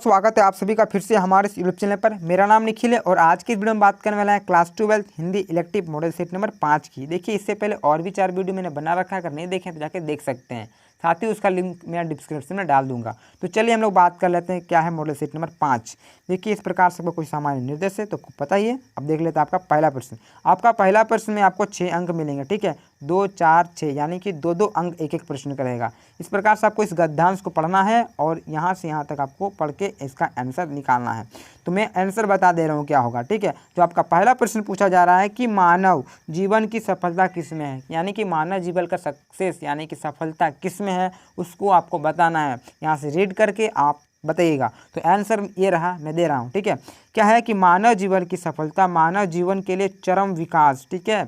बहुत स्वागत है आप सभी का फिर से हमारे इस यूट्यूब चैनल पर। मेरा नाम निखिल है और आज की इस वीडियो में बात करने वाला है class 12 Hindi elective model set number 5 की। देखिए इससे पहले और भी 4 वीडियो मैंने बना रखा है, अगर नहीं देखें तो जाके देख सकते हैं, साथ ही उसका लिंक मैं डिस्क्रिप्शन में डाल दूंगा। तो चलिए हम लोग बात कर लेते हैं क्या है मॉडल सेट नंबर 5। देखिए इस प्रकार से कोई सामान्य निर्देश है तो पता ही है। अब देख लेते हैं आपका पहला प्रश्न। आपका पहला प्रश्न में आपको 6 अंक मिलेंगे, ठीक है, 2 4 6 यानी कि 2 अंक एक एक प्रश्न का रहेगा। इस प्रकार से आपको इस गद्यांश को पढ़ना है और यहाँ से यहाँ तक आपको पढ़ के इसका आंसर निकालना है। तो मैं आंसर बता दे रहा हूँ क्या होगा, ठीक है। जो आपका पहला प्रश्न पूछा जा रहा है कि मानव जीवन की सफलता किस में है, यानी कि मानव जीवन का सक्सेस यानी कि सफलता किस में है, उसको आपको बताना है। यहाँ से रीड करके आप बताइएगा। तो आंसर ये रहा, मैं दे रहा हूँ, ठीक है। क्या है कि मानव जीवन की सफलता, मानव जीवन के लिए चरम विकास, ठीक है,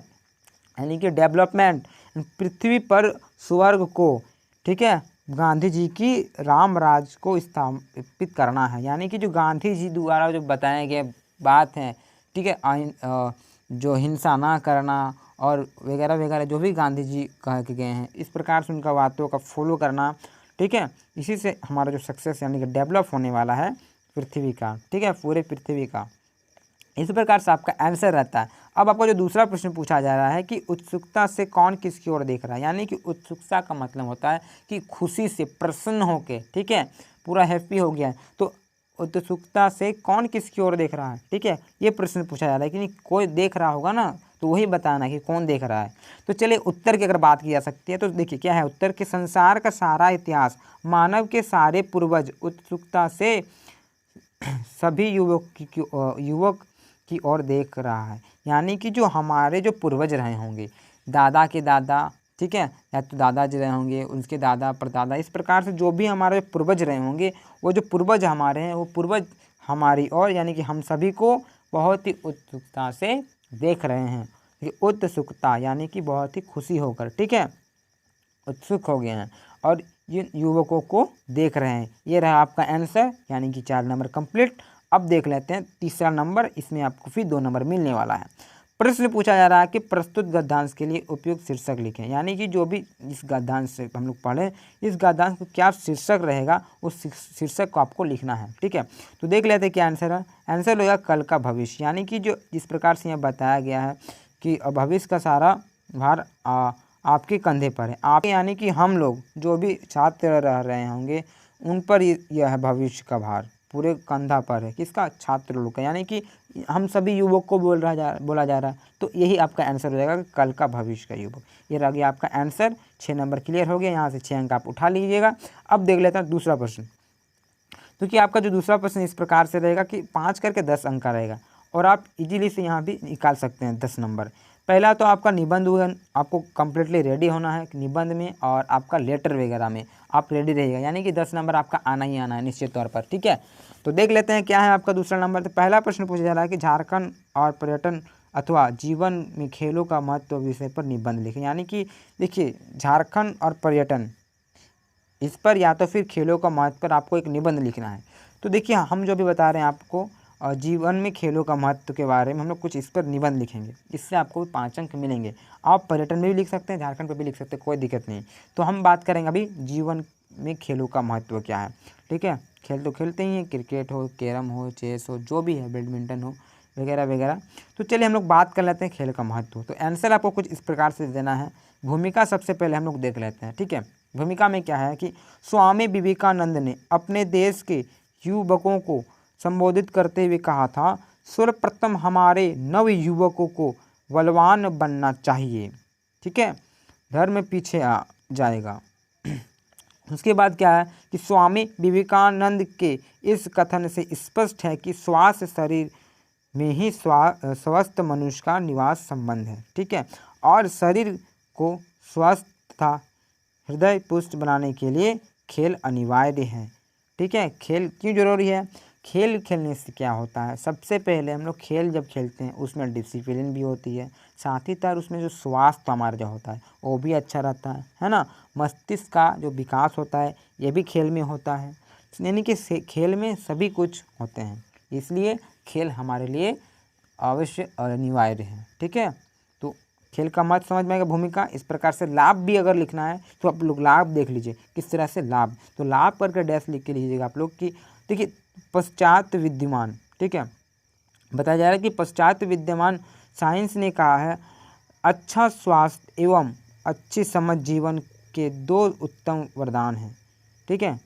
यानी कि डेवलपमेंट, पृथ्वी पर स्वर्ग को, ठीक है, गांधी जी की राम राज को स्थापित करना है। यानी कि जो गांधी जी द्वारा जो बताए गए बात है, ठीक है, जो हिंसा ना करना और वगैरह वगैरह जो भी गांधी जी कह के गए हैं, इस प्रकार से उनका बातों का फॉलो करना, ठीक है, इसी से हमारा जो सक्सेस यानी कि डेवलप होने वाला है पृथ्वी का, ठीक है, पूरे पृथ्वी का। इस प्रकार से आपका आंसर रहता है। अब आपको जो दूसरा प्रश्न पूछा जा रहा है कि उत्सुकता से कौन किसकी ओर देख रहा है, यानी कि उत्सुकता का मतलब होता है कि खुशी से प्रसन्न होके, ठीक है, पूरा हैप्पी हो गया है। तो उत्सुकता से कौन किसकी ओर देख रहा है, ठीक है, ये प्रश्न पूछा जा रहा है कि नहीं कोई देख रहा होगा ना, तो वही बताना कि कौन देख रहा है। तो चलिए उत्तर की अगर बात की जा सकती है तो देखिए क्या है उत्तर के संसार का सारा इतिहास, मानव के सारे पूर्वज उत्सुकता से सभी युवक की ओर देख रहा है। यानी कि जो हमारे जो पूर्वज रहे होंगे, दादा के दादा, ठीक है, या तो दादाजी रहे होंगे, उनके दादा परदादा, इस प्रकार से जो भी हमारे पूर्वज रहे होंगे, वो जो पूर्वज हमारे हैं वो पूर्वज हमारी ओर यानी कि हम सभी को बहुत ही उत्सुकता से देख रहे हैं। ये उत्सुकता यानी कि बहुत ही खुशी होकर, ठीक है, उत्सुक हो गए हैं और ये युवकों को देख रहे हैं। ये रहा आपका आंसर, यानी कि 4 नंबर कंप्लीट। अब देख लेते हैं तीसरा नंबर, इसमें आपको फिर 2 नंबर मिलने वाला है। प्रश्न पूछा जा रहा है कि प्रस्तुत गद्यांश के लिए उपयुक्त शीर्षक लिखें, यानी कि जो भी इस गद्यांश से हम लोग पढ़े, इस गद्यांश को क्या शीर्षक रहेगा उस शीर्षक को आपको लिखना है, ठीक है। तो देख लेते हैं क्या आंसर है। आंसर होगा कल का भविष्य, यानी कि जो जिस प्रकार से यहाँ बताया गया है कि भविष्य का सारा भार आपके कंधे पर है। आप यानी कि हम लोग जो भी छात्र रह रहे होंगे उन पर यह है भविष्य का भार पूरे कंधा पर है, किसका, छात्र लोग का, यानी कि हम सभी युवक को बोला जा रहा है। तो यही आपका आंसर हो जाएगा कल का भविष्य का युवक। ये रह गया आपका आंसर। 6 नंबर क्लियर हो गया, यहाँ से 6 अंक आप उठा लीजिएगा। अब देख लेते हैं दूसरा प्रश्न। क्योंकि आपका जो दूसरा प्रश्न इस प्रकार से रहेगा कि 5 करके 10 अंक का रहेगा और आप इजीली से यहाँ भी निकाल सकते हैं 10 नंबर। पहला तो आपका निबंध आपको कम्प्लीटली रेडी होना है निबंध में, और आपका लेटर वगैरह में आप रेडी रहिएगा, यानी कि 10 नंबर आपका आना ही आना है निश्चित तौर पर, ठीक है। तो देख लेते हैं क्या है आपका दूसरा नंबर। तो पहला प्रश्न पूछा जा रहा है कि झारखंड और पर्यटन अथवा जीवन में खेलों का महत्व विषय पर निबंध लिखें। यानी कि देखिए झारखंड और पर्यटन, इस पर या तो फिर खेलों का महत्व पर आपको एक निबंध लिखना है। तो देखिए हम जो भी बता रहे हैं आपको जीवन में खेलों का महत्व के बारे में हम लोग कुछ इस पर निबंध लिखेंगे, इससे आपको 5 अंक मिलेंगे। आप पर्यटन में भी लिख सकते हैं, झारखंड पर भी लिख सकते हैं, कोई दिक्कत नहीं। तो हम बात करेंगे अभी जीवन में खेलों का महत्व क्या है, ठीक है। खेल तो खेलते ही हैं, क्रिकेट हो, कैरम हो, चेस हो, जो भी है, बैडमिंटन हो वगैरह वगैरह। तो चलिए हम लोग बात कर लेते हैं खेल का महत्व। तो आंसर आपको कुछ इस प्रकार से देना है। भूमिका सबसे पहले हम लोग देख लेते हैं, ठीक है। भूमिका में क्या है कि स्वामी विवेकानंद ने अपने देश के युवकों को संबोधित करते हुए कहा था, सर्वप्रथम हमारे नव युवकों को बलवान बनना चाहिए, ठीक है, धर्म पीछे आ जाएगा। उसके बाद क्या है कि स्वामी विवेकानंद के इस कथन से स्पष्ट है कि स्वास्थ्य शरीर में ही स्वस्थ मनुष्य का निवास संबंध है, ठीक है, और शरीर को स्वस्थ तथा हृदय पुष्ट बनाने के लिए खेल अनिवार्य है, ठीक है। खेल क्यों जरूरी है? खेल खेलने से क्या होता है, सबसे पहले हम लोग खेल जब खेलते हैं उसमें डिसिप्लिन भी होती है, साथ ही साथ उसमें जो स्वास्थ्य हमारा जो होता है वो भी अच्छा रहता है ना। मस्तिष्क का जो विकास होता है ये भी खेल में होता है, यानी कि खेल में सभी कुछ होते हैं, इसलिए खेल हमारे लिए अवश्य अनिवार्य है, ठीक है। तो खेल का महत्व समझ में आएगा। भूमिका इस प्रकार से। लाभ भी अगर लिखना है तो आप लोग लाभ देख लीजिए किस तरह से लाभ, तो लाभ करके डैश लिख के लीजिएगा आप लोग कि देखिए पश्चात विद्यमान, ठीक है, बताया जा रहा है कि पश्चात विद्यमान साइंस ने कहा है अच्छा स्वास्थ्य एवं अच्छी समझ जीवन के 2 उत्तम वरदान हैं, ठीक है।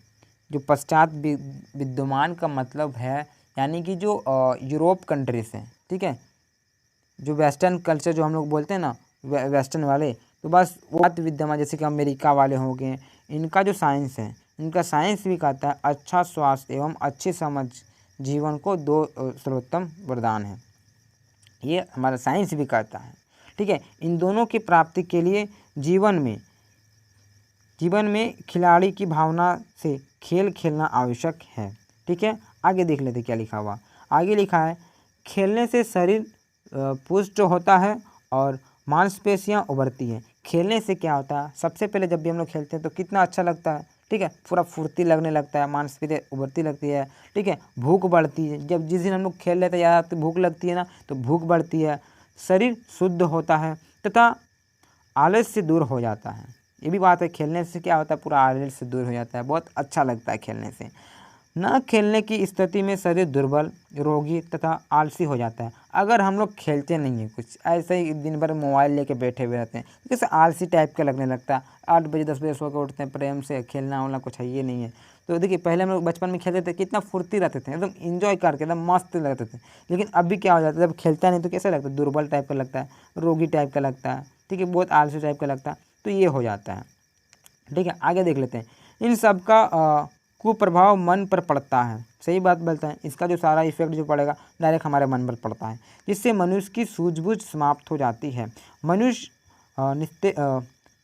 जो पश्चात विद्यमान का मतलब है यानी कि जो यूरोप कंट्रीज हैं, ठीक है, जो वेस्टर्न कल्चर जो हम लोग बोलते हैं ना वेस्टर्न वाले, तो बस वो बात विद्यमान जैसे कि अमेरिका वाले हो गए, इनका जो साइंस है, इनका साइंस भी कहता है अच्छा स्वास्थ्य एवं अच्छी समझ जीवन को 2 सर्वोत्तम वरदान है, ये हमारा साइंस भी कहता है, ठीक है। इन दोनों की प्राप्ति के लिए जीवन में खिलाड़ी की भावना से खेल खेलना आवश्यक है, ठीक है। आगे देख लेते क्या लिखा हुआ। आगे लिखा है खेलने से शरीर पुष्ट होता है और मांसपेशियां उभरती हैं। खेलने से क्या होता है, सबसे पहले जब भी हम लोग खेलते हैं तो कितना अच्छा लगता है, ठीक है, पूरा फुर्ती लगने लगता है, मांसपेशियां उभरती लगती है, ठीक है, भूख बढ़ती है। जब जिस दिन हम लोग खेल लेते हैं ज़्यादा तो भूख लगती है ना, तो भूख बढ़ती है, शरीर शुद्ध होता है तथा आलस से दूर हो जाता है। ये भी बात है, खेलने से क्या होता है, पूरा आलस से दूर हो जाता है, बहुत अच्छा लगता है खेलने से। न खेलने की स्थिति में शरीर दुर्बल, रोगी तथा आलसी हो जाता है। अगर हम लोग खेलते नहीं हैं, कुछ ऐसे ही दिन भर मोबाइल लेके बैठे हुए रहते हैं, तो कैसे आलसी टाइप का लगने लगता है। 8 बजे 10 बजे सो के उठते हैं, प्रेम से खेलना वाला कुछ है ये नहीं है। तो देखिए पहले हम लोग बचपन में खेलते थे, कितना फुर्ती रहते थे, एकदम इंजॉय करके एकदम मस्त लगते थे। लेकिन अभी क्या हो जाता है, जब खेलता नहीं तो कैसा लगता है, दुर्बल टाइप का लगता है, रोगी टाइप का लगता है, ठीक है, बहुत आलसी टाइप का लगता है, तो ये हो जाता है, ठीक है। आगे देख लेते हैं। इन सब का कुप्रभाव मन पर पड़ता है, सही बात बोलता है, इसका जो सारा इफेक्ट जो पड़ेगा डायरेक्ट हमारे मन पर पड़ता है, जिससे मनुष्य की सूझबूझ समाप्त हो जाती है। मनुष्य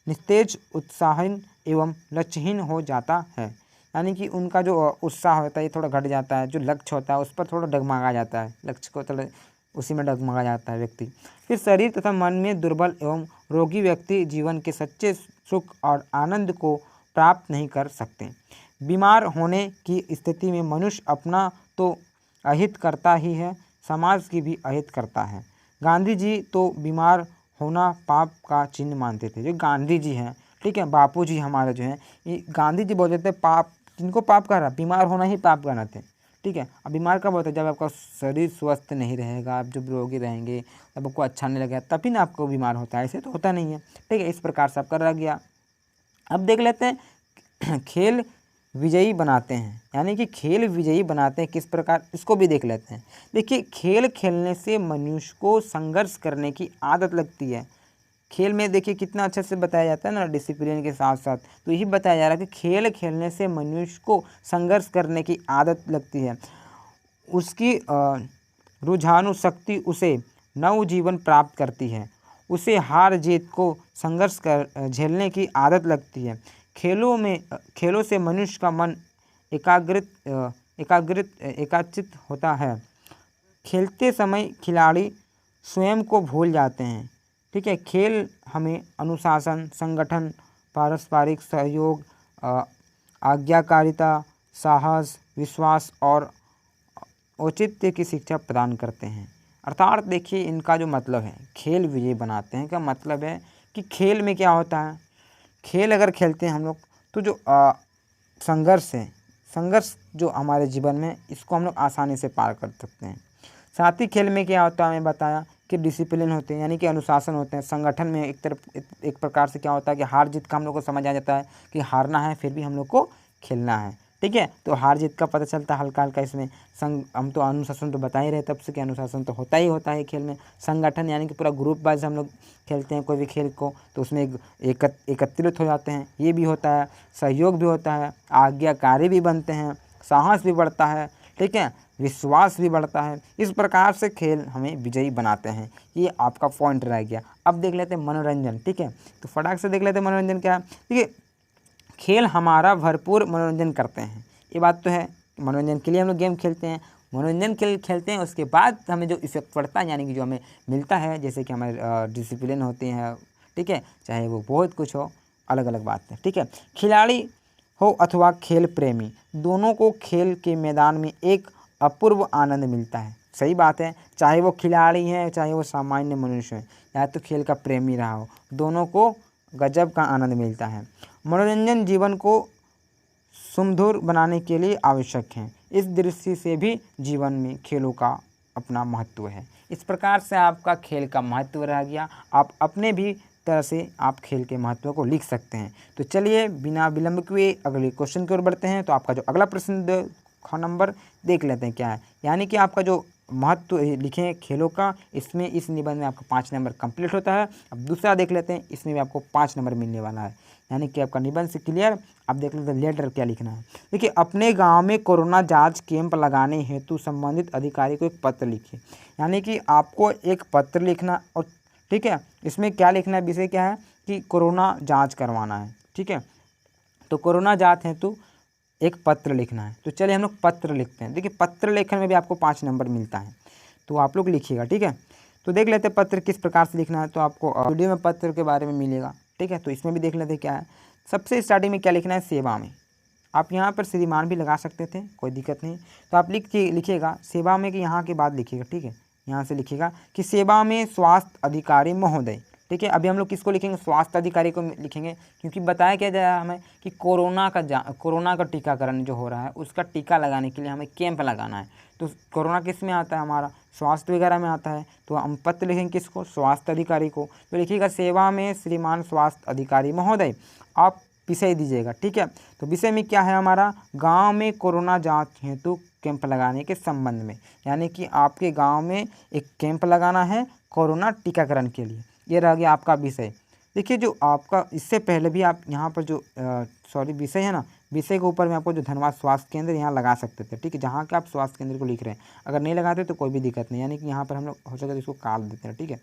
निस्तेज, उत्साहहीन एवं लक्ष्यहीन हो जाता है, यानी कि उनका जो उत्साह होता है ये थोड़ा घट जाता है, जो लक्ष्य होता है उस पर थोड़ा डगमगा जाता है, लक्ष्य को थोड़ा उसी में डगमगा जाता है व्यक्ति। फिर शरीर तथा मन में दुर्बल एवं रोगी व्यक्ति जीवन के सच्चे सुख और आनंद को प्राप्त नहीं कर सकते। बीमार होने की स्थिति में मनुष्य अपना तो अहित करता ही है, समाज की भी अहित करता है। गांधी जी तो बीमार होना पाप का चिन्ह मानते थे। जो गांधी जी हैं, ठीक है, बापू जी हमारे जो हैं, ये गांधी जी बोलते थे पाप, जिनको पाप कह रहा, बीमार होना ही पाप कहना थे, ठीक है। अब बीमार कब होता है, जब आपका शरीर स्वस्थ नहीं रहेगा, आप जब रोगी रहेंगे, तब आपको अच्छा नहीं लगेगा, तभी ना आपको बीमार होता है, ऐसे तो होता नहीं है, ठीक है। इस प्रकार से आपका रह गया। अब देख लेते हैं खेल विजयी बनाते हैं, यानी कि खेल विजयी बनाते हैं किस प्रकार, इसको भी देख लेते हैं। देखिए खेल खेलने से मनुष्य को संघर्ष करने की आदत लगती है। खेल में देखिए कितना अच्छे से बताया जाता है ना, डिसिप्लिन के साथ साथ, तो यही बताया जा रहा है कि खेल खेलने से मनुष्य को संघर्ष करने की आदत लगती है। उसकी रुझानु शक्ति उसे नव जीवन प्राप्त करती है, उसे हार जीत को संघर्ष कर झेलने की आदत लगती है। खेलों से मनुष्य का मन एकाग्रचित होता है। खेलते समय खिलाड़ी स्वयं को भूल जाते हैं, ठीक है। खेल हमें अनुशासन, संगठन, पारस्परिक सहयोग, आज्ञाकारिता, साहस, विश्वास और औचित्य की शिक्षा प्रदान करते हैं। अर्थात देखिए इनका जो मतलब है, खेल विजयी बनाते हैं का मतलब है कि खेल में क्या होता है, खेल अगर खेलते हैं हम लोग तो जो संघर्ष जो हमारे जीवन में, इसको हम लोग आसानी से पार कर सकते हैं। साथ ही खेल में क्या होता है, मैं बताया कि डिसिप्लिन होते हैं, यानी कि अनुशासन होते हैं। संगठन में एक प्रकार से क्या होता है कि हार जीत का हम लोग को समझ आ जाता है कि हारना है, फिर भी हम लोग को खेलना है, ठीक है। तो हार जीत का पता चलता है हल्का हल्का इसमें। हम तो अनुशासन तो बता ही रहे तब से कि अनुशासन तो होता ही होता है खेल में। संगठन यानी कि पूरा ग्रुप वाइज हम लोग खेलते हैं कोई भी खेल को, तो उसमें एकत्रित हो जाते हैं, ये भी होता है। सहयोग भी होता है, आज्ञाकारी भी बनते हैं, साहस भी बढ़ता है, ठीक है, विश्वास भी बढ़ता है। इस प्रकार से खेल हमें विजयी बनाते हैं। ये आपका पॉइंट रह गया। अब देख लेते हैं मनोरंजन, ठीक है। तो फटाक से देख लेते हैं मनोरंजन क्या है। देखिए खेल हमारा भरपूर मनोरंजन करते हैं, ये बात तो है। मनोरंजन के लिए हम लोग गेम खेलते हैं, मनोरंजन के लिए खेलते हैं, उसके बाद हमें जो इफेक्ट पड़ता है, यानी कि जो हमें मिलता है, जैसे कि हमारे डिसिप्लिन होती हैं, ठीक है, चाहे वो बहुत कुछ हो, अलग अलग बात है, ठीक है। खिलाड़ी हो अथवा खेल प्रेमी, दोनों को खेल के मैदान में एक अपूर्व आनंद मिलता है। सही बात है, चाहे वो खिलाड़ी हैं, चाहे वो सामान्य मनुष्य हैं, या तो खेल का प्रेमी रहा हो, दोनों को गजब का आनंद मिलता है। मनोरंजन जीवन को सुमधुर बनाने के लिए आवश्यक है। इस दृष्टि से भी जीवन में खेलों का अपना महत्व है। इस प्रकार से आपका खेल का महत्व रह गया। आप अपने भी तरह से आप खेल के महत्व को लिख सकते हैं। तो चलिए बिना विलंब किए अगले क्वेश्चन की ओर बढ़ते हैं। तो आपका जो अगला प्रश्न नंबर देख लेते हैं क्या है, यानी कि आपका जो महत्व लिखें खेलों का, इसमें इस निबंध में आपका 5 नंबर कंप्लीट होता है। अब दूसरा देख लेते हैं, इसमें भी आपको 5 नंबर मिलने वाला है, यानी कि आपका निबंध से क्लियर। अब देख लेते हैं लेटर क्या लिखना है। देखिए, अपने गांव में कोरोना जांच कैंप लगाने हेतु संबंधित अधिकारी को एक पत्र लिखिए, यानी कि आपको एक पत्र लिखना। और ठीक है, इसमें क्या लिखना है, विषय क्या है कि कोरोना जाँच करवाना है। ठीक है, तो कोरोना जांच हेतु एक पत्र लिखना है। तो चलिए हम लोग पत्र लिखते हैं। देखिए, पत्र लेखन में भी आपको 5 नंबर मिलता है, तो आप लोग लिखिएगा। ठीक है, तो देख लेते हैं पत्र किस प्रकार से लिखना है। तो आपको वीडियो में पत्र के बारे में मिलेगा। ठीक है, तो इसमें भी देख लेते हैं क्या है। सबसे स्टार्टिंग में क्या लिखना है, सेवा में। आप यहाँ पर श्रीमान भी लगा सकते थे, कोई दिक्कत नहीं। तो आप लिखिएगा सेवा में कि यहाँ के बाद लिखिएगा। ठीक है, यहाँ से लिखिएगा कि सेवा में स्वास्थ्य अधिकारी महोदय। ठीक है, अभी हम लोग किसको लिखेंगे, स्वास्थ्य अधिकारी को लिखेंगे, क्योंकि बताया क्या जाए हमें कि कोरोना का टीकाकरण जो हो रहा है उसका टीका लगाने के लिए हमें कैंप लगाना है। तो कोरोना किस में आता है, हमारा स्वास्थ्य वगैरह में आता है। तो हम पत्र लिखेंगे किसको, स्वास्थ्य अधिकारी को। तो लिखिएगा सेवा में श्रीमान स्वास्थ्य अधिकारी महोदय, आप विषय दीजिएगा। ठीक है, तो विषय में क्या है हमारा, गांव में कोरोना जांच हेतु कैंप लगाने के संबंध में, यानी कि आपके गांव में एक कैंप लगाना है कोरोना टीकाकरण के लिए। ये रह गया आपका विषय। देखिए, जो आपका इससे पहले भी आप यहाँ पर जो विषय है ना, विषय के ऊपर में आपको जो धनबाद स्वास्थ्य केंद्र यहाँ लगा सकते थे। ठीक है, जहाँ के आप स्वास्थ्य केंद्र को लिख रहे हैं, अगर नहीं लगाते तो कोई भी दिक्कत नहीं, यानी कि यहाँ पर हम लोग हो सके तो इसको काट देते हैं। ठीक है,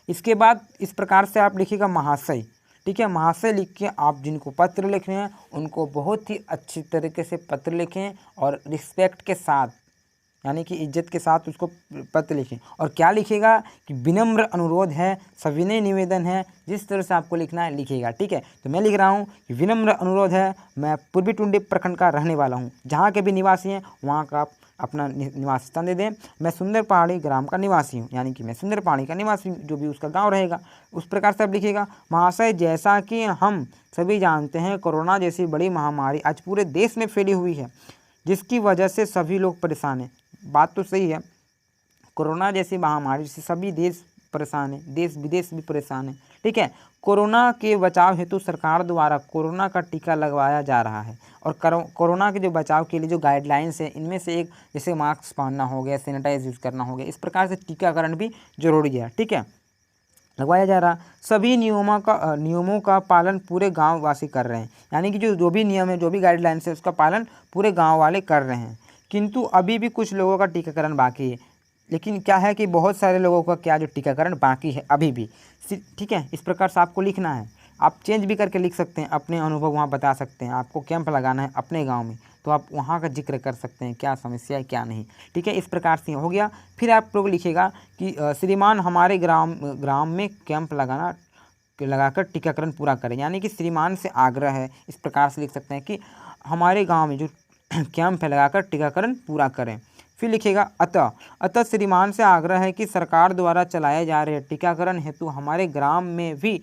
इसके बाद इस प्रकार से आप लिखिएगा महाशय। ठीक है, महाशय लिख के आप जिनको पत्र लिख रहे हैं उनको बहुत ही अच्छी तरीके से पत्र लिखें और रिस्पेक्ट के साथ, यानी कि इज्जत के साथ उसको पत्र लिखें। और क्या लिखेगा कि विनम्र अनुरोध है, सविनय निवेदन है, जिस तरह से आपको लिखना है लिखिएगा। ठीक है, तो मैं लिख रहा हूँ कि विनम्र अनुरोध है, मैं पूर्वी टुंडी प्रखंड का रहने वाला हूँ, जहाँ के भी निवासी हैं वहाँ का आप अपना निवास स्थान दे दें। मैं सुंदर पहाड़ी ग्राम का निवासी हूँ, यानी कि मैं सुंदर पहाड़ी का निवासी हूँ, जो भी उसका गांव रहेगा उस प्रकार से आप लिखिएगा। महाशय, जैसा कि हम सभी जानते हैं कोरोना जैसी बड़ी महामारी आज पूरे देश में फैली हुई है, जिसकी वजह से सभी लोग परेशान हैं। बात तो सही है, कोरोना जैसी महामारी से सभी देश परेशान है, देश विदेश भी परेशान है। ठीक है, कोरोना के बचाव हेतु सरकार द्वारा कोरोना का टीका लगवाया जा रहा है। और कोरोना के जो बचाव के लिए जो गाइडलाइंस है, इनमें से एक जैसे मास्क पहनना हो गया, सैनिटाइज यूज़ करना हो गया, इस प्रकार से टीकाकरण भी जरूरी है। ठीक है, लगवाया जा रहा। सभी नियमों का पालन पूरे गाँव वासी कर रहे हैं, यानी कि जो भी नियम है, जो भी गाइडलाइंस है, उसका पालन पूरे गाँव वाले कर रहे हैं। किंतु अभी भी कुछ लोगों का टीकाकरण बाकी है। लेकिन क्या है कि बहुत सारे लोगों का क्या जो टीकाकरण बाकी है अभी भी। ठीक है, इस प्रकार से आपको लिखना है। आप चेंज भी करके लिख सकते हैं, अपने अनुभव वहाँ बता सकते हैं। आपको कैंप लगाना है अपने गांव में, तो आप वहाँ का जिक्र कर सकते हैं, क्या समस्या है क्या नहीं। ठीक है, इस प्रकार से हो गया। फिर आप लोग लिखिएगा कि श्रीमान हमारे ग्राम में कैंप लगाकर टीकाकरण पूरा करें, यानी कि श्रीमान से आग्रह है। इस प्रकार से लिख सकते हैं कि हमारे गाँव में जो कैंप है लगाकर टीकाकरण पूरा करें। फिर लिखिएगा अतः श्रीमान से आग्रह है कि सरकार द्वारा चलाए जा रहे टीकाकरण हेतु हमारे ग्राम में भी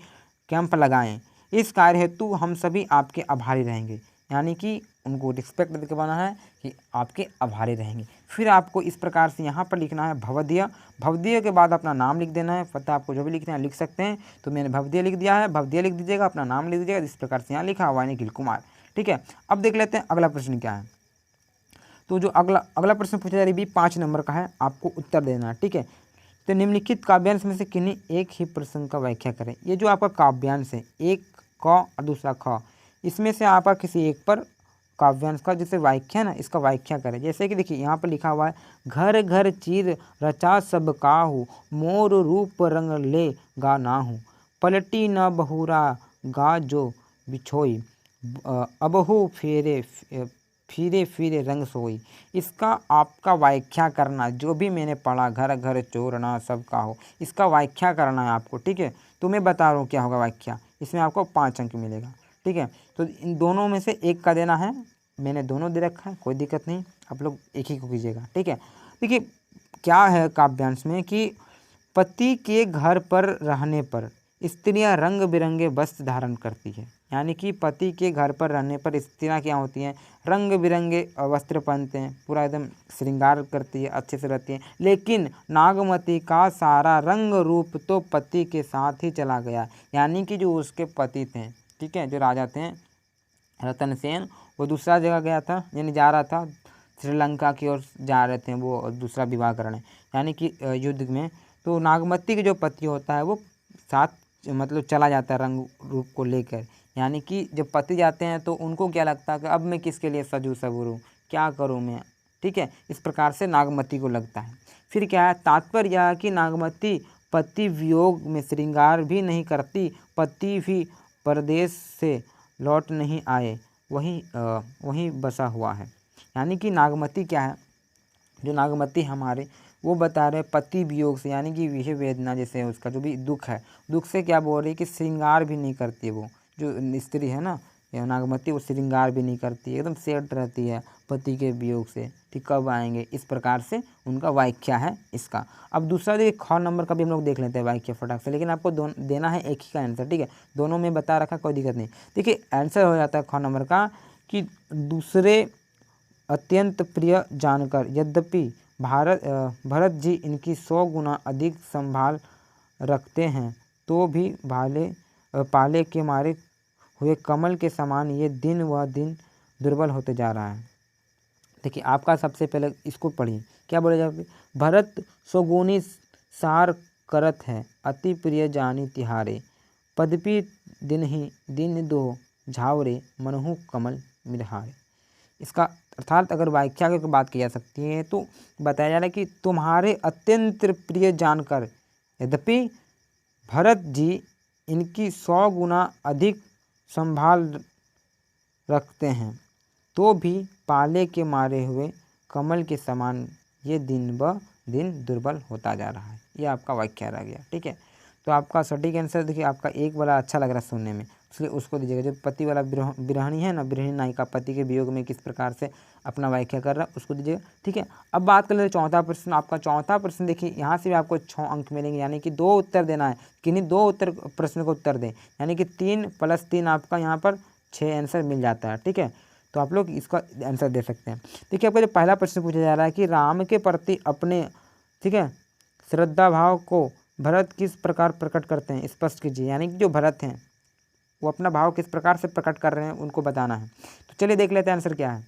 कैंप लगाएं। इस कार्य हेतु हम सभी आपके आभारी रहेंगे, यानी कि उनको रिस्पेक्ट देके बना है कि आपके आभारी रहेंगे। फिर आपको इस प्रकार से यहाँ पर लिखना है भवदीय के बाद अपना नाम लिख देना है। पता आपको जो भी लिखना है लिख सकते हैं। तो मैंने भवदीय लिख दिया है, भवदीय लिख दीजिएगा, अपना नाम लिख दीजिएगा। इस प्रकार से यहाँ लिखा हुआ है निखिल कुमार। ठीक है, अब देख लेते हैं अगला प्रश्न क्या है। तो जो अगला प्रश्न पूछा जा रही है 5 नंबर का है, आपको उत्तर देना है। ठीक है, तो निम्नलिखित काव्यांश में से किन्हीं एक ही प्रश्न का व्याख्या करें। ये जो आपका काव्यांश है, एक क और दूसरा ख, इसमें से आपका किसी एक पर काव्यांश का जैसे व्याख्या ना, इसका व्याख्या करें। जैसे कि देखिए यहाँ पर लिखा हुआ है, घर घर चीर रचा सब काहू, मोर रूप रंग ले गा नाहू, पलटी न बहुरा गा जो बिछोई, अबहु फिरे फिरे रंग सोई। इसका आपका व्याख्या करना, जो भी मैंने पढ़ा, घर घर चोरना सब का हो, इसका व्याख्या करना है आपको। ठीक है, तो मैं बता रहा हूँ क्या होगा व्याख्या। इसमें आपको 5 अंक मिलेगा। ठीक है, तो इन दोनों में से एक का देना है। मैंने दोनों दे रखा है, कोई दिक्कत नहीं, आप लोग एक ही को कीजिएगा। ठीक है, देखिए क्या है काव्यांश में कि पति के घर पर रहने पर स्त्रियां रंग बिरंगे वस्त्र धारण करती है। यानी कि पति के घर पर रहने पर स्त्रियाँ क्या होती हैं, रंग बिरंगे वस्त्र पहनते हैं, पूरा एकदम श्रृंगार करती है, अच्छे से रहती है। लेकिन नागमती का सारा रंग रूप तो पति के साथ ही चला गया, यानी कि जो उसके पति थे, ठीक है, जो राजा थे रतन सेन, वो दूसरा जगह गया था, यानी जा रहा था श्रीलंका की ओर जा रहे थे वो दूसरा विवाह करने, यानी कि युद्ध में। तो नागमती के जो पति होता है वो साथ मतलब चला जाता है रंग रूप को लेकर, यानी कि जब पति जाते हैं तो उनको क्या लगता है कि अब मैं किसके लिए सजूं सबूरूं, क्या करूं मैं, ठीक है, इस प्रकार से नागमती को लगता है। फिर क्या है, तात्पर्य यह है कि नागमती पति वियोग में श्रृंगार भी नहीं करती, पति भी परदेश से लौट नहीं आए, वहीं बसा हुआ है। यानी कि नागमती क्या है, जो नागमती हमारे वो बता रहे पति वियोग से, यानी कि विषय वेदना जैसे उसका जो भी दुख है, दुख से क्या बोल रही है कि श्रृंगार भी नहीं करती, वो जो स्त्री है ना या नागमती, वो श्रृंगार भी नहीं करती, एकदम सेट रहती है पति के वियोग से, ठीक, कब आएंगे, इस प्रकार से उनका वाक्या है इसका। अब दूसरा देखिए ख नंबर का भी हम लोग देख लेते हैं वाक्य फटाक से, लेकिन आपको देना है एक ही का आंसर, ठीक है, दोनों में बता रखा, कोई दिक्कत नहीं। देखिए आंसर हो जाता है ख नंबर का कि दूसरे अत्यंत प्रिय जानकर, यद्यपि भरत जी इनकी 100 गुना अधिक संभाल रखते हैं, तो भी पाले के मारे हुए कमल के समान ये दिन व दिन दुर्बल होते जा रहा है। देखिए आपका सबसे पहले इसको पढ़िए, क्या बोले जाए, भरत 100 गुनी सार करत है, अति प्रिय जानी तिहारे, पदपी दिन दो झावरे, मनहु कमल मिरहारे। इसका अर्थात अगर व्याख्या की बात की जा सकती है तो बताया जा रहा है कि तुम्हारे अत्यंत प्रिय जानकर, यद्यपि भरत जी इनकी 100 गुना अधिक संभाल रखते हैं, तो भी पाले के मारे हुए कमल के समान ये दिन ब दिन दुर्बल होता जा रहा है। ये आपका वाक्य रह गया, ठीक है। तो आपका सटीक आंसर देखिए, आपका एक वाला अच्छा लग रहा है सुनने में, इसलिए उसको दीजिएगा। जो पति वाला बिरहणी है ना, बिरहणी नायिका पति के वियोग में किस प्रकार से अपना व्याख्या कर रहा है, उसको दीजिएगा, ठीक है। अब बात कर लेते चौथा प्रश्न। आपका चौथा प्रश्न देखिए, यहाँ से भी आपको 6 अंक मिलेंगे, यानी कि 2 उत्तर देना है, किन्हीं 2 उत्तर प्रश्न को उत्तर दें, यानी कि 3 + 3 आपका यहाँ पर 6 आंसर मिल जाता है, ठीक है। तो आप लोग इसका आंसर दे सकते हैं। देखिए आपका जो पहला प्रश्न पूछा जा रहा है कि राम के प्रति अपने, ठीक है, श्रद्धा भाव को भरत किस प्रकार प्रकट करते हैं, स्पष्ट कीजिए। यानी कि जो भरत हैं वो अपना भाव किस प्रकार से प्रकट कर रहे हैं, उनको बताना है। तो चलिए देख लेते हैं आंसर क्या है,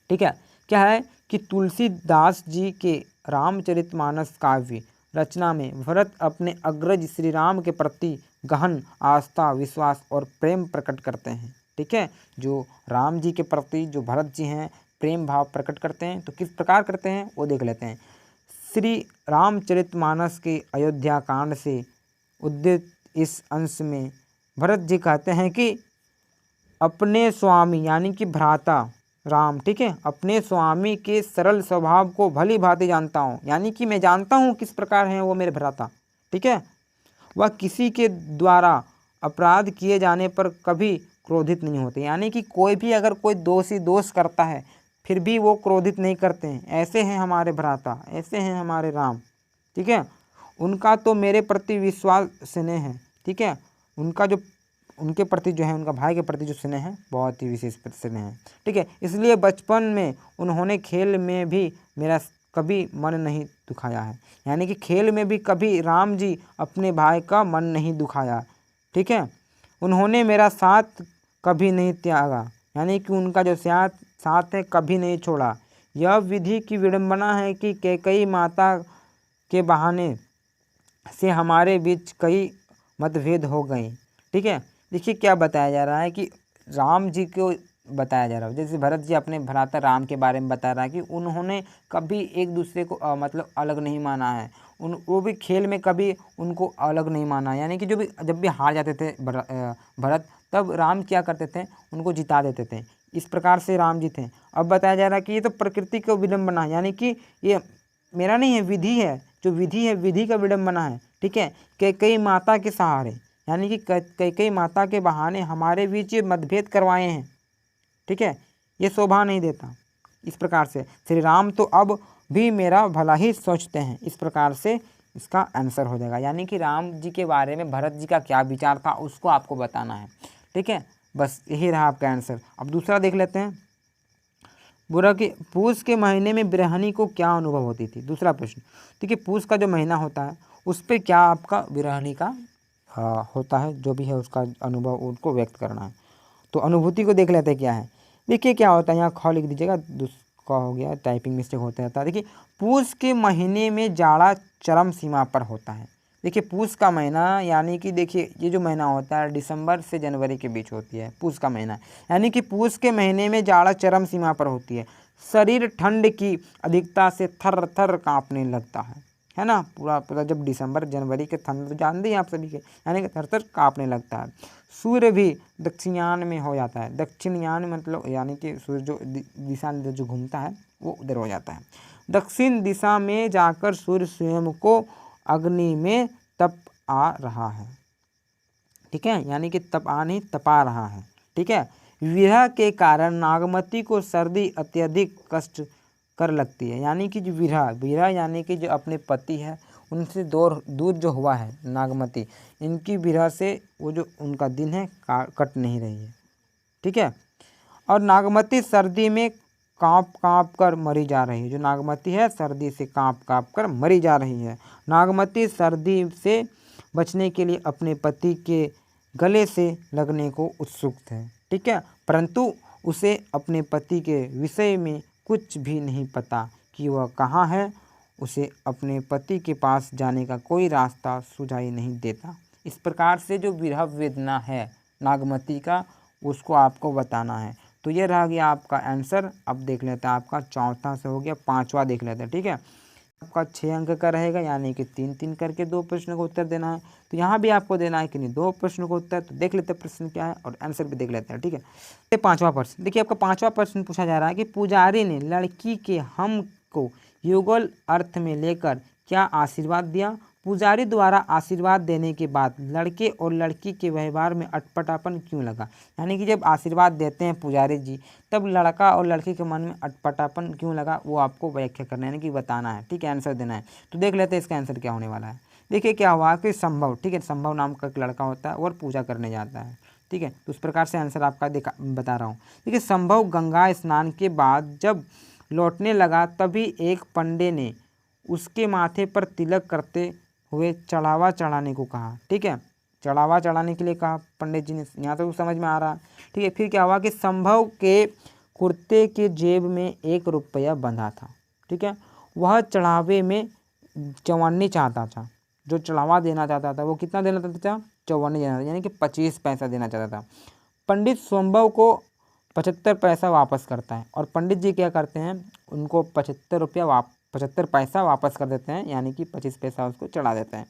ठीक है। क्या है कि तुलसीदास जी के रामचरितमानस काव्य रचना में भरत अपने अग्रज श्री राम के प्रति गहन आस्था, विश्वास और प्रेम प्रकट करते हैं, ठीक है। जो राम जी के प्रति जो भरत जी हैं प्रेम भाव प्रकट करते हैं, तो किस प्रकार करते हैं वो देख लेते हैं। श्री रामचरितमानस के अयोध्या कांड से उद्धृत इस अंश में भरत जी कहते हैं कि अपने स्वामी यानी कि भ्राता राम, ठीक है, अपने स्वामी के सरल स्वभाव को भली भांति जानता हूँ, यानी कि मैं जानता हूँ किस प्रकार हैं वो मेरे भ्राता, ठीक है। वह किसी के द्वारा अपराध किए जाने पर कभी क्रोधित नहीं होते, यानी कि कोई भी अगर कोई दोषी दोष करता है फिर भी वो क्रोधित नहीं करते हैं, ऐसे हैं हमारे भ्राता, ऐसे हैं हमारे राम, ठीक है। उनका तो मेरे प्रति विश्वास स्नेह है, ठीक है, उनका जो उनके प्रति जो है, उनका भाई के प्रति जो स्नेह है बहुत ही विशेष स्नेह है, ठीक है। इसलिए बचपन में उन्होंने खेल में भी मेरा कभी मन नहीं दुखाया है, यानी कि खेल में भी कभी राम जी अपने भाई का मन नहीं दुखाया, ठीक है। उन्होंने मेरा साथ कभी नहीं त्यागा, यानी कि उनका जो साथ है कभी नहीं छोड़ा। यह विधि की विडंबना है कि कैकेयी माता के बहाने से हमारे बीच कई मतभेद हो गए, ठीक है। देखिए क्या बताया जा रहा है कि राम जी को बताया जा रहा है, जैसे भरत जी अपने भ्राता राम के बारे में बता रहा है कि उन्होंने कभी एक दूसरे को मतलब अलग नहीं माना है, वो भी खेल में कभी उनको अलग नहीं माना, यानी कि जब भी हार जाते थे भरत, तब राम क्या करते थे, उनको जिता देते थे, इस प्रकार से राम जी थे। अब बताया जा रहा है कि ये तो प्रकृति का विडंबना, यानी कि ये मेरा नहीं है, विधि है, जो विधि है विधि का विडंबना है, ठीक है। कैकेयी माता के सहारे, यानी कि कैकेयी माता के बहाने हमारे बीच ये मतभेद करवाए हैं, ठीक है, ये शोभा नहीं देता। इस प्रकार से श्री राम तो अब भी मेरा भला ही सोचते हैं, इस प्रकार से इसका आंसर हो जाएगा। यानी कि राम जी के बारे में भरत जी का क्या विचार था उसको आपको बताना है, ठीक है, बस यही रहा आपका आंसर। अब दूसरा देख लेते हैं। बुरा कि पूस के महीने में बिरहनी को क्या अनुभव होती थी। दूसरा प्रश्न, देखिए पूस का जो महीना होता है उस पर क्या आपका बिरहनी का होता है, जो भी है उसका अनुभव उनको व्यक्त करना है। तो अनुभूति को देख लेते हैं क्या है। देखिए क्या होता है, यहाँ ख लिख दीजिएगा, का हो गया, टाइपिंग मिस्टेक होता रहता है। देखिए पूस के महीने में जाड़ा चरम सीमा पर होता है। देखिए पूस का महीना यानी कि देखिए ये जो महीना होता है दिसंबर से जनवरी के बीच होती है पूस का महीना, यानी कि पूस के महीने में जाड़ा चरम सीमा पर होती है। शरीर ठंड की अधिकता से थर थर काँपने लगता है ना। पूरा पूरा जब दिसंबर जनवरी के ठंड तो जानते हैं आप सभी के, यानी कि थर थर काँपने लगता है। सूर्य भी दक्षिणायन में हो जाता है। दक्षिणायन मतलब यानी कि सूर्य जो दिशा जो घूमता है वो उधर हो जाता है। दक्षिण दिशा में जाकर सूर्य स्वयं को अग्नि में तप आ रहा है। ठीक है, यानी कि तप आ नहीं तपा रहा है। ठीक है, विरह के कारण नागमती को सर्दी अत्यधिक कष्ट कर लगती है। यानी कि जो विरह विरह यानी कि जो अपने पति है उनसे दूर जो हुआ है नागमती, इनकी विरह से वो जो उनका दिन है कट नहीं रही है। ठीक है, और नागमती सर्दी में काँप कर मरी जा रही है। जो नागमती है सर्दी से काँप कर मरी जा रही है। नागमती सर्दी से बचने के लिए अपने पति के गले से लगने को उत्सुक है। ठीक है, परंतु उसे अपने पति के विषय में कुछ भी नहीं पता कि वह कहाँ है। उसे अपने पति के पास जाने का कोई रास्ता सुझाई नहीं देता। इस प्रकार से जो विरह वेदना है नागमती का उसको आपको बताना है। तो ये रह गया आपका आंसर। अब देख लेते हैं, आपका चौथा से हो गया, पांचवा देख लेते हैं। ठीक है, आपका 6 अंक का रहेगा, यानी कि 3-3 करके 2 प्रश्न का उत्तर देना है। तो यहाँ भी आपको देना है कि नहीं 2 प्रश्नों का उत्तर। तो देख लेते हैं प्रश्न क्या है और आंसर भी देख लेते हैं। ठीक है, ये पांचवा प्रश्न, देखिए आपका पांचवा प्रश्न पूछा जा रहा है कि पुजारी ने लड़की के हम को युगल अर्थ में लेकर क्या आशीर्वाद दिया। पुजारी द्वारा आशीर्वाद देने के बाद लड़के और लड़की के व्यवहार में अटपटापन क्यों लगा। यानी कि जब आशीर्वाद देते हैं पुजारी जी तब लड़का और लड़की के मन में अटपटापन क्यों लगा वो आपको व्याख्या करना है, यानी कि बताना है। ठीक है, आंसर देना है। तो देख लेते हैं इसका आंसर क्या होने वाला है। देखिए क्या हुआ कि संभव, ठीक है, संभव नाम का एक लड़का होता है और पूजा करने जाता है। ठीक है, तो उस प्रकार से आंसर आपका बता रहा हूँ। देखिए संभव गंगा स्नान के बाद जब लौटने लगा तभी एक पंडे ने उसके माथे पर तिलक करते हुए चढ़ावा चढ़ाने को कहा। ठीक है, चढ़ावा चढ़ाने के लिए कहा पंडित जी ने, यहाँ तक तो समझ में आ रहा है। ठीक है, फिर क्या हुआ कि संभव के कुर्ते के जेब में 1 रुपया बंधा था। ठीक है, वह चढ़ावे में चौवन्नी चाहता था। जो चढ़ावा देना चाहता था वो कितना देना चाहता था, 54 देना था, यानी कि 25 पैसा देना चाहता था। पंडित संभव को 75 पैसा वापस करता है और पंडित जी क्या करते हैं उनको 75 पैसा वापस कर देते हैं, यानी कि 25 पैसा उसको चढ़ा देते हैं।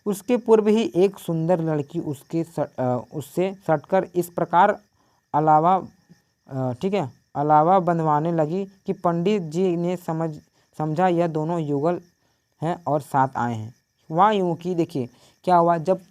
उसके पूर्व ही एक सुंदर लड़की उससे सटकर इस प्रकार अलावा ठीक है अलावा बंधवाने लगी कि पंडित जी ने समझा यह दोनों युगल हैं और साथ आए हैं। वहाँ यूँ कि देखिए क्या हुआ, जब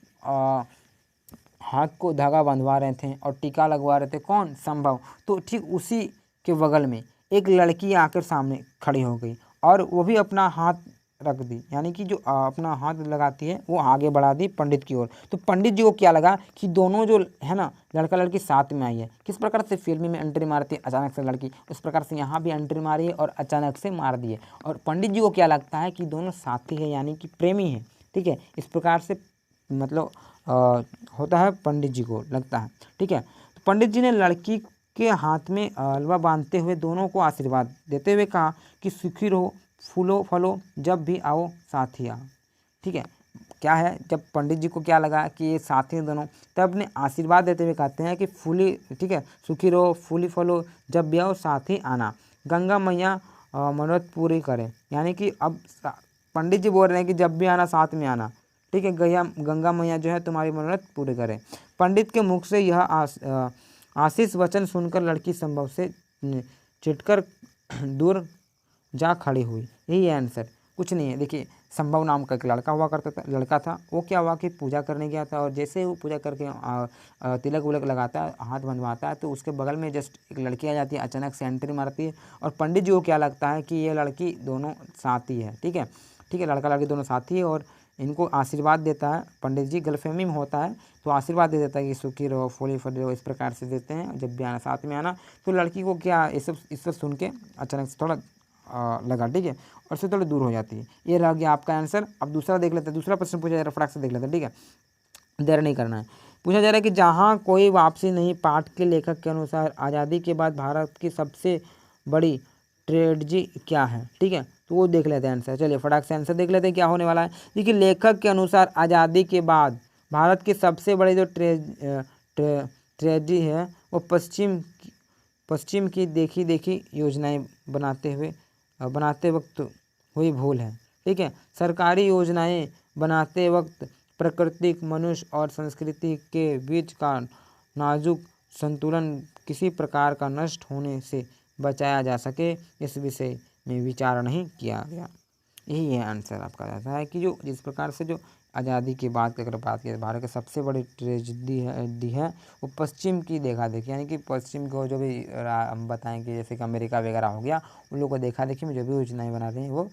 हाथ को धागा बंधवा रहे थे और टीका लगवा रहे थे कौन, संभव, तो ठीक उसी के बगल में एक लड़की आकर सामने खड़ी हो गई और वो भी अपना हाथ रख दी, यानी कि जो अपना हाथ लगाती है वो आगे बढ़ा दी पंडित की ओर। तो पंडित जी को क्या लगा कि दोनों जो है ना लड़का लड़की साथ में आई है। किस प्रकार से फिल्म में एंट्री मारती है अचानक से लड़की, उस प्रकार से यहाँ भी एंट्री मारी है और अचानक से मार दी है। और पंडित जी को क्या लगता है कि दोनों साथी है, यानी कि प्रेमी है। ठीक है, इस प्रकार से मतलब होता है, पंडित जी को लगता है। ठीक है, तो पंडित जी ने लड़की के हाथ में हलवा बांधते हुए दोनों को आशीर्वाद देते हुए कहा कि सुखी रहो, फूलो फलो, जब भी आओ साथी आओ। ठीक है, क्या है, जब पंडित जी को क्या लगा कि ये साथी दोनों, तब अपने आशीर्वाद देते हुए कहते हैं कि फूली, ठीक है, सुखी रहो, फूली फलो, जब भी आओ साथी आना, गंगा मैया मनोरथ पूरी करें। यानी कि अब पंडित जी बोल रहे हैं कि जब भी आना साथ में आना। ठीक है, गंगा मैया जो है तुम्हारी मनोरथ पूरी करें। पंडित के मुख से यह आशीष वचन सुनकर लड़की संभव से चिटकर दूर जा खड़ी हुई। यही है आंसर, कुछ नहीं है। देखिए संभव नाम का एक लड़का हुआ करता था, लड़का था, वो क्या हुआ कि पूजा करने गया था और जैसे ही वो पूजा करके तिलक उलक लगाता है, हाथ बंधवाता है, तो उसके बगल में जस्ट एक लड़की आ जाती है, अचानक से एंट्री मारती है और पंडित जी को क्या लगता है कि ये लड़की दोनों साथी है। ठीक है, ठीक है, लड़का लड़की दोनों साथी है और इनको आशीर्वाद देता है। पंडित जी गलतफहमी में होता है तो आशीर्वाद दे देता है कि सुखी रहो, फूली फली रहो, इस प्रकार से देते हैं जब भी आना साथ में आना। तो लड़की को क्या ये सब सुन के अचानक से थोड़ा लगा, ठीक है, और से थोड़ी दूर हो जाती है। ये रह गया आपका आंसर। अब दूसरा देख लेते हैं, दूसरा प्रश्न पूछा जा रहा है, फटाक से देख लेते हैं, ठीक है, देर नहीं करना है। पूछा जा रहा है कि जहाँ कोई वापसी नहीं, पाठ के लेखक के अनुसार आज़ादी के बाद भारत की सबसे बड़ी ट्रेजेडी क्या है, ठीक है, तो वो देख लेते हैं आंसर। चलिए फटाक से आंसर देख लेते हैं क्या होने वाला है। देखिए लेखक के अनुसार आज़ादी के बाद भारत की सबसे बड़ी जो ट्रेजेडी है वो पश्चिम की देखी योजनाएं बनाते वक्त हुई भूल है, ठीक है। सरकारी योजनाएं बनाते वक्त प्राकृतिक, मनुष्य और संस्कृति के बीच का नाजुक संतुलन किसी प्रकार का नष्ट होने से बचाया जा सके, इस विषय में विचार नहीं किया गया। यही है आंसर आपका रहता है कि जो जिस प्रकार से जो आज़ादी की बात अगर बात करें, भारत की सबसे बड़ी ट्रेजेडी है वो पश्चिम की देखा देखी, यानी कि पश्चिम को जो भी हम बताएंगे जैसे कि अमेरिका वगैरह हो गया, उन लोगों को देखा देखी में जो भी योजनाएं बना रहे हैं वो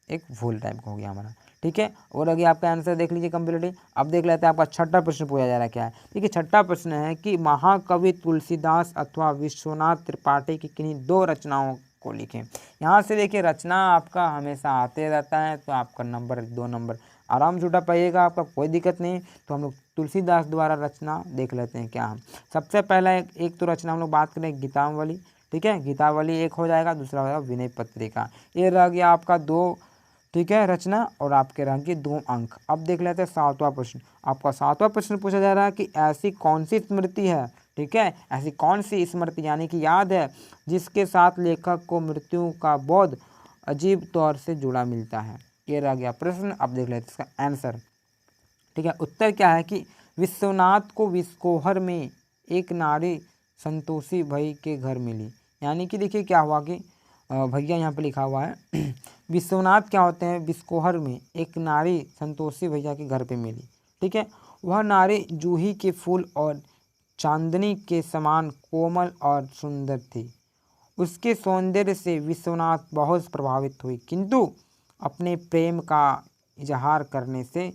एक भूल टाइप का हो गया हमारा, ठीक है। और अगर आपका आंसर देख लीजिए कंप्लीटली। अब देख लेते हैं आपका छठा प्रश्न पूछा जा रहा है क्या है। देखिए छठा प्रश्न है कि महाकवि तुलसीदास अथवा विश्वनाथ त्रिपाठी की किन्हीं दो रचनाओं को लिखें। यहाँ से देखिए रचना आपका हमेशा आते रहता है तो आपका नंबर 2 नंबर आराम से उठा पाइएगा, आपका कोई दिक्कत नहीं। तो हम लोग तुलसीदास द्वारा रचना देख लेते हैं क्या हम। सबसे पहला एक तो रचना हम लोग बात करें गीतावली, ठीक है, गीतावली एक हो जाएगा, दूसरा हो जाएगा विनय पत्रिका। ये रह गया आपका 2, ठीक है, रचना, और आपके रंग के 2 अंक। अब देख लेते हैं 7वां प्रश्न। आपका 7वां प्रश्न पूछा जा रहा है कि ऐसी कौन सी स्मृति है, ठीक है, ऐसी कौन सी स्मृति यानी कि याद है जिसके साथ लेखक को मृत्यु का बोध अजीब तौर से जुड़ा मिलता है। ये रह गया प्रश्न। अब देख लेते हैं इसका आंसर, ठीक है। उत्तर क्या है कि विश्वनाथ को विस्कोहर में एक नारी संतोषी भाई के घर मिली। यानी कि देखिए क्या हुआ कि भैया यहाँ पे लिखा हुआ है विश्वनाथ क्या होते हैं, विस्कोहर में एक नारी संतोषी भैया के घर पे मिली, ठीक है। वह नारी जूही के फूल और चांदनी के समान कोमल और सुंदर थी। उसके सौंदर्य से विश्वनाथ बहुत प्रभावित हुई, किंतु अपने प्रेम का इजहार करने से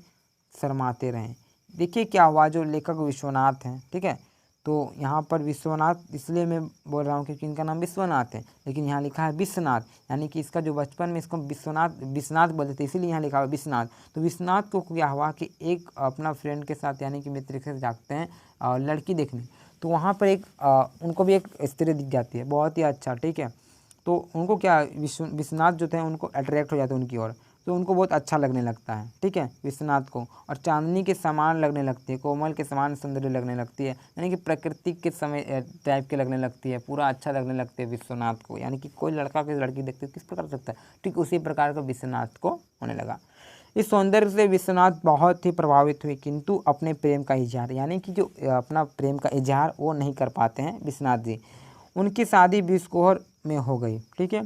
शर्माते रहे। देखिए क्या हुआ, जो लेखक विश्वनाथ हैं, ठीक है, तो यहाँ पर विश्वनाथ इसलिए मैं बोल रहा हूँ क्योंकि इनका नाम विश्वनाथ है, लेकिन यहाँ लिखा है विश्वनाथ, यानी कि इसका जो बचपन में इसको विश्वनाथ बोलते थे, इसीलिए यहाँ लिखा हुआ विश्वनाथ। तो विश्वनाथ को क्या हुआ कि एक अपना फ्रेंड के साथ यानी कि मित्र के साथ जाते हैं लड़की देखने, तो वहाँ पर एक उनको भी एक स्त्री दिख जाती है, बहुत ही अच्छा, ठीक है। तो उनको क्या विश्वनाथ जो थे उनको अट्रैक्ट हो जाते हैं उनकी ओर, तो उनको बहुत अच्छा लगने लगता है, ठीक है, विश्वनाथ को, और चांदनी के समान लगने लगती है, कोमल के समान सुंदर लगने लगती है, यानी कि प्रकृति के समय टाइप के लगने लगती है, पूरा अच्छा लगने लगती है विश्वनाथ को। यानी कि कोई लड़का की लड़की देखते किस प्रकार लगता है, ठीक उसी प्रकार का विश्वनाथ को होने लगा। इस सौंदर्य से विश्वनाथ बहुत ही प्रभावित हुए, किंतु अपने प्रेम का इजहार, यानी कि जो अपना प्रेम का इजहार वो नहीं कर पाते हैं विश्वनाथ जी। उनकी शादी विस्कोहर में हो गई, ठीक है।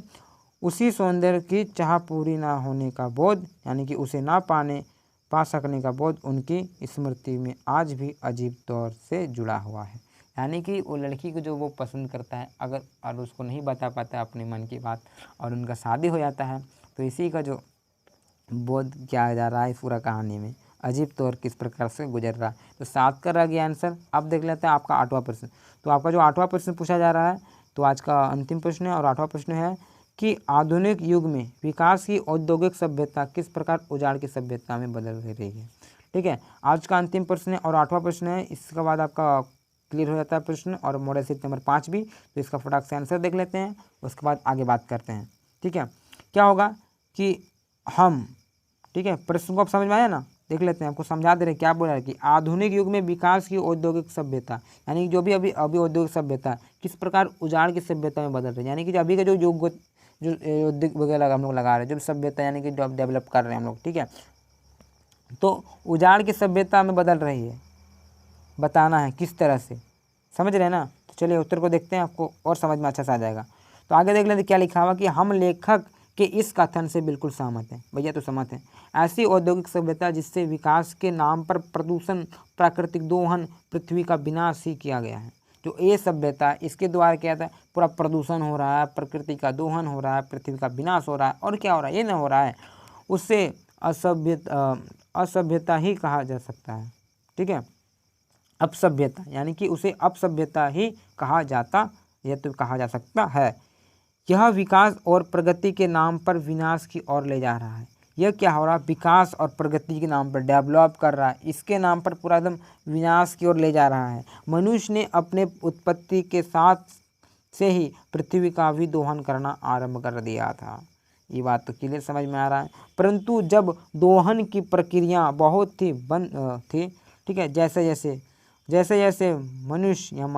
उसी सौंदर्य की चाह पूरी ना होने का बोध, यानी कि उसे ना पा सकने का बोध उनकी स्मृति में आज भी अजीब तौर से जुड़ा हुआ है। यानी कि वो लड़की को जो वो पसंद करता है अगर और उसको नहीं बता पाता अपने मन की बात और उनका शादी हो जाता है, तो इसी का जो बोध किया जा रहा है इस पूरा कहानी में, अजीब तौर किस प्रकार से गुजर रहा है। तो 7 का रह गया आंसर। अब देख लेते हैं आपका 8वां प्रश्न। तो आपका जो 8वां प्रश्न पूछा जा रहा है, तो आज का अंतिम प्रश्न है और 8वां प्रश्न है कि आधुनिक युग में विकास की औद्योगिक सभ्यता किस प्रकार उजाड़ की सभ्यता में बदल रही है, ठीक है। आज का अंतिम प्रश्न है और 8वां प्रश्न है। इसके बाद आपका क्लियर हो जाता है प्रश्न और मॉडल सीट नंबर 5 भी। तो इसका फटाक से आंसर देख लेते हैं, उसके बाद आगे बात करते हैं, ठीक है। क्या होगा कि हम, ठीक है, प्रश्न को आप समझ में आया ना, देख लेते हैं, आपको समझा दे रहे हैं क्या बोला है कि आधुनिक युग में विकास की औद्योगिक सभ्यता, यानी जो भी अभी औद्योगिक सभ्यता किस प्रकार उजाड़ की सभ्यता में बदल रही है। यानी कि जो अभी का जो युग जो उद्योग वगैरह हम लोग लगा रहे हैं, जो सभ्यता यानी कि डेवलप कर रहे हैं हम लोग, ठीक है, तो उजाड़ की सभ्यता में बदल रही है, बताना है किस तरह से, समझ रहे हैं ना। तो चलिए उत्तर को देखते हैं, आपको और समझ में अच्छा से आ जाएगा। तो आगे देख लेते क्या लिखा हुआ कि हम लेखक के इस कथन से बिल्कुल सहमत हैं। भैया तो सहमत हैं। ऐसी औद्योगिक सभ्यता जिससे विकास के नाम पर प्रदूषण, प्राकृतिक दोहन, पृथ्वी का विनाश ही किया गया है। जो ये सभ्यता इसके द्वारा क्या था, पूरा प्रदूषण हो रहा है, प्रकृति का दोहन हो रहा है, पृथ्वी का विनाश हो रहा है, और क्या हो रहा है, ये ना हो रहा है, उससे असभ्यता ही कहा जा सकता है। ठीक है, अपसभ्यता यानी कि उसे अपसभ्यता ही कहा जाता या तो कहा जा सकता है। यह विकास और प्रगति के नाम पर विनाश की ओर ले जा रहा है। यह क्या हो रहा है, विकास और प्रगति के नाम पर डेवलप कर रहा है, इसके नाम पर पूरा एकदम विनाश की ओर ले जा रहा है। मनुष्य ने अपने उत्पत्ति के साथ से ही पृथ्वी का भी दोहन करना आरंभ कर दिया था। ये बात तो क्लियर समझ में आ रहा है। परंतु जब दोहन की प्रक्रिया बहुत ही बंद थी, ठीक है, जैसे जैसे मनुष्य, यहाँ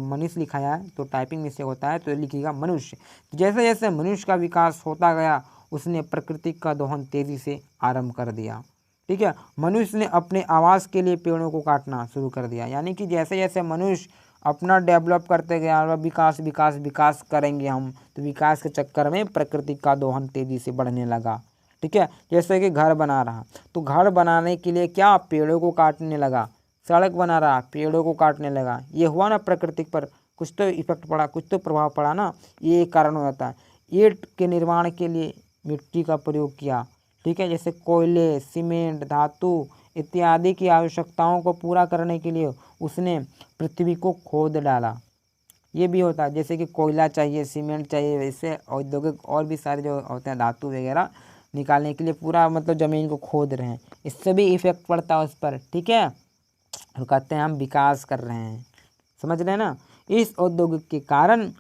मनुष्य लिखा है तो टाइपिंग मिस्टेक होता है, तो लिखिएगा मनुष्य। जैसे जैसे मनुष्य का विकास होता गया, उसने प्रकृति का दोहन तेजी से आरंभ कर दिया। ठीक है, मनुष्य ने अपने आवास के लिए पेड़ों को काटना शुरू कर दिया। यानी कि जैसे जैसे मनुष्य अपना डेवलप करते गया, विकास विकास विकास करेंगे हम, तो विकास के चक्कर में प्रकृति का दोहन तेजी से बढ़ने लगा। ठीक है, जैसे कि घर बना रहा, तो घर बनाने के लिए क्या, पेड़ों को काटने लगा। सड़क बना रहा, पेड़ों को काटने लगा। ये हुआ ना, प्रकृति पर कुछ तो इफेक्ट पड़ा, कुछ तो प्रभाव पड़ा ना, ये एक कारण हो जाता है। ईंट के निर्माण के लिए मिट्टी का प्रयोग किया। ठीक है, जैसे कोयले, सीमेंट, धातु इत्यादि की आवश्यकताओं को पूरा करने के लिए उसने पृथ्वी को खोद डाला। ये भी होता है, जैसे कि कोयला चाहिए, सीमेंट चाहिए, वैसे औद्योगिक और भी सारे जो होते हैं धातु वगैरह निकालने के लिए पूरा मतलब ज़मीन को खोद रहे हैं, इससे भी इफेक्ट पड़ता है उस पर। ठीक है, तो कहते हैं हम विकास कर रहे हैं, समझ रहे हैं ना। इस औद्योगिक के कारण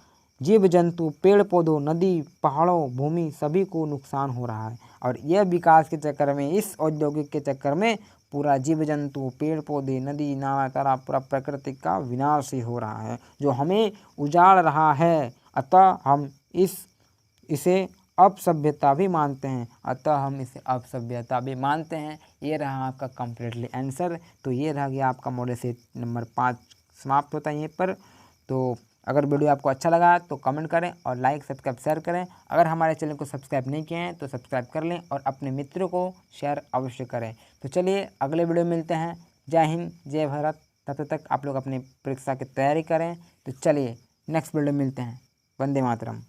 जीव जंतु, पेड़ पौधों, नदी, पहाड़ों, भूमि सभी को नुकसान हो रहा है। और यह विकास के चक्कर में, इस औद्योगिक के चक्कर में पूरा जीव जंतु, पेड़ पौधे, नदी, नाला, तालाब, पूरा प्रकृति का विनाश ही हो रहा है, जो हमें उजाड़ रहा है। अतः हम इसे अपसभ्यता भी मानते हैं। ये रहा आपका कम्प्लीटली आंसर। तो ये रह गया आपका मॉडल सेट नंबर 5 समाप्त होता है यहीं पर। तो अगर वीडियो आपको अच्छा लगा तो कमेंट करें और लाइक, सब्सक्राइब, शेयर करें। अगर हमारे चैनल को सब्सक्राइब नहीं किए हैं तो सब्सक्राइब कर लें और अपने मित्रों को शेयर अवश्य करें। तो चलिए अगले वीडियो मिलते हैं। जय हिंद, जय भारत। तब तक आप लोग अपनी परीक्षा की तैयारी करें। तो चलिए नेक्स्ट वीडियो मिलते हैं। वंदे मातरम।